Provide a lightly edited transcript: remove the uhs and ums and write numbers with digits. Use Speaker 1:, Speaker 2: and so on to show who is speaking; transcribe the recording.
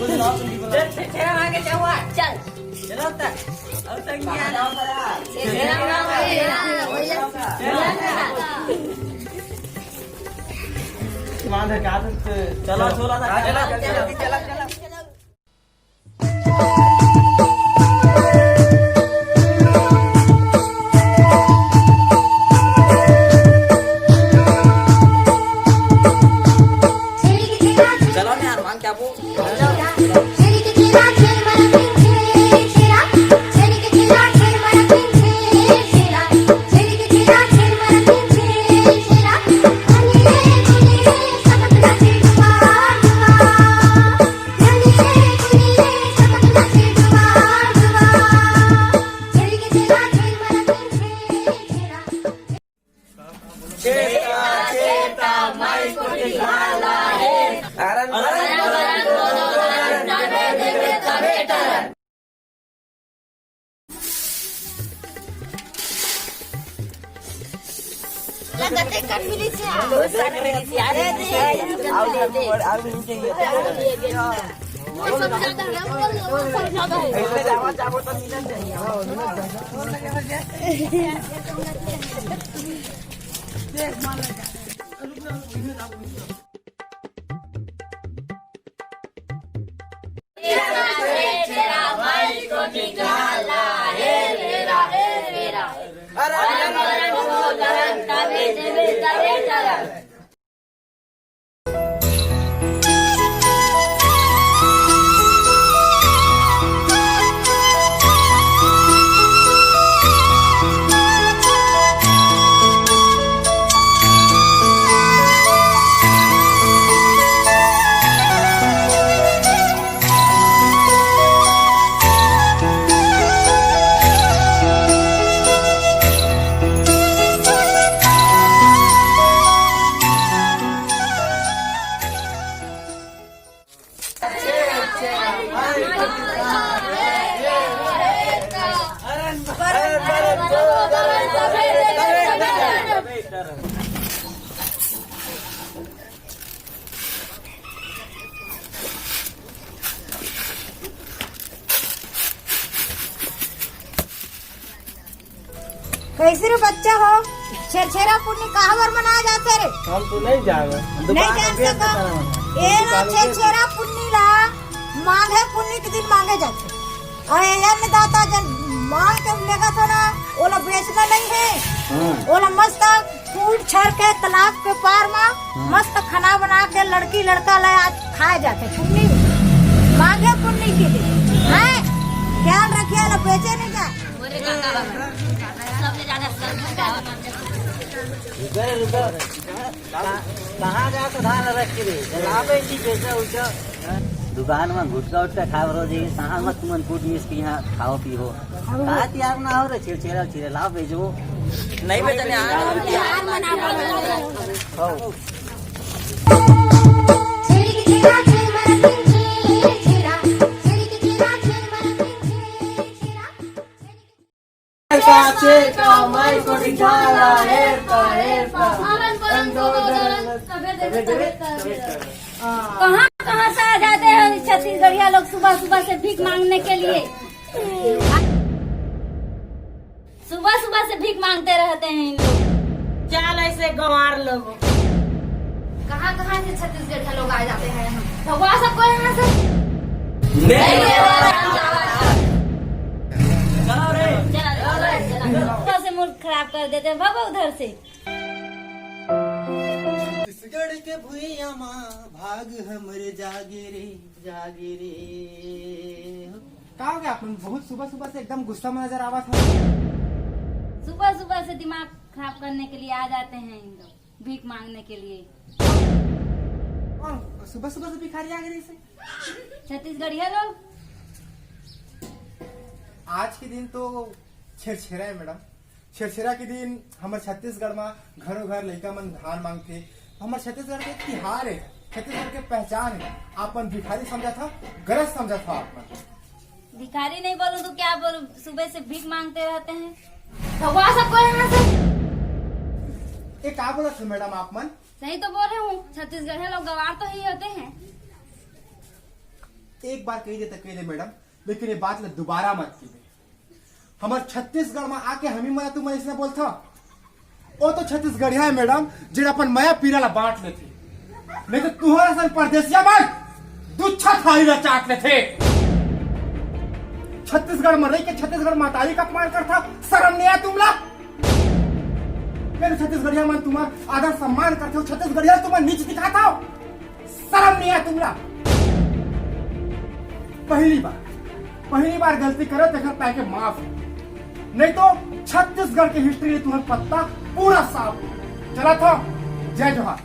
Speaker 1: छेरा मांगे जाऊआ चल
Speaker 2: चलो तक और तक नहीं आना
Speaker 1: छेरा मांगे
Speaker 2: मांगे क्या चलो छोला था चलो चलो चलो
Speaker 1: लगते कर मिली से अरे दे
Speaker 2: आओ नीचे
Speaker 1: वो सब ज्यादा है वो सब ज्यादा है
Speaker 2: ऐसे जाओ तो मिलन चाहिए देख मान लगा
Speaker 1: तेरा भाई को निकाला हे मेरा अरे
Speaker 3: कैसे रे बच्चा हो छेरा पुन्नी कहाँ पर मनाया जाते रे
Speaker 2: हम तो नहीं जाएंगे
Speaker 3: नहीं जान सका ये ना छेरा पुन्नी ला मांगे पुन्नी के दिन मांगे जाते और ये न दाता जन मांग के लेगा तो ना ओला बेचना नहीं है ओला मस्त फूट छड़ के तालाब के पार में मस्त खाना बना के लड़की लड़का ले आज खाए जाते पुन्नी मांगे पुन्नी के लिए है ख्याल रखिए ना बेचे नहीं जा
Speaker 2: कहाँ जा तो धान रख के दुकान में गुटका उटका खा रोज कहाँ मत तुम फूट मिस के यहाँ खाओ पी हो कहा तैयार ना हो रहे छेड़ा छेड़े लाओ भेजो नहीं बेचने
Speaker 1: कहाँ कहाँ से आ जाते हैं छत्तीसगढ़िया लोग सुबह सुबह से भीख मांगने के लिए सुबह सुबह से भीख मांगते रहते हैं इन लोग
Speaker 4: चाल ऐसे गंवार लोग
Speaker 1: कहाँ कहाँ से छत्तीसगढ़िया लोग आ जाते हैं भगवा सबको यहाँ से चलो से मूड खराब कर देते हैं भगो उधर से
Speaker 2: छत्तीसगढ़ के भुइया माँ भाग हमरे जागे रे
Speaker 5: क्या हो गया अपन बहुत सुबह सुबह से एकदम गुस्सा में नजर आवा था
Speaker 1: सुबह सुबह से दिमाग खराब करने के लिए आ जाते हैं इन लोग भीख मांगने के लिए
Speaker 5: सुबह सुबह से भिखारी आ गए से
Speaker 1: छत्तीसगढ़िया लोग
Speaker 5: आज के दिन तो छेरछेरा है मैडम छेरछेरा के दिन हमारे छत्तीसगढ़ में घरों घर लड़का मन धान मांगते हमारे छत्तीसगढ़ के तिहार है छत्तीसगढ़ के पहचान है आपन भिखारी समझा था गलत समझा था आपन
Speaker 1: भिखारी नहीं बोलूं तो क्या बोलूं सुबह से भीख मांगते रहते हैं भगवा सबको यहाँ से
Speaker 5: ये क्या बोला था मैडम आप मन
Speaker 1: सही तो बोल रहे हूँ छत्तीसगढ़ लोग गवार तो ही होते हैं
Speaker 5: एक बार कही दे तो कही दे मैडम, लेकिन ये बात ले दोबारा मत की। हमारे छत्तीसगढ़ में आके हमी मया तुम ऐसे बोलता, वो तो छत्तीसगढ़िया है मैडम जिन अपन मया पीरा ला बांट लेते, नहीं तो तुम्हारा सन परदेसिया बाल दुच्छा थाली ला चाट लेते। छत्तीसगढ़ में रही के छत्तीसगढ़ मातारी का अपमान करता, शर्म नहीं आया तुमला? मेरे छत्तीसगढ़िया मन तुम्हारा आदर सम्मान करते हो, छत्तीसगढ़िया तुम्हारा नीच दिखाता हो, शर्म नहीं आया तुमला? पहली बार गलती करो तो घर पैके माफ, नहीं तो छत्तीसगढ़ की हिस्ट्री तुम्हें पत्ता पूरा साफ। चला था, जय जोहार।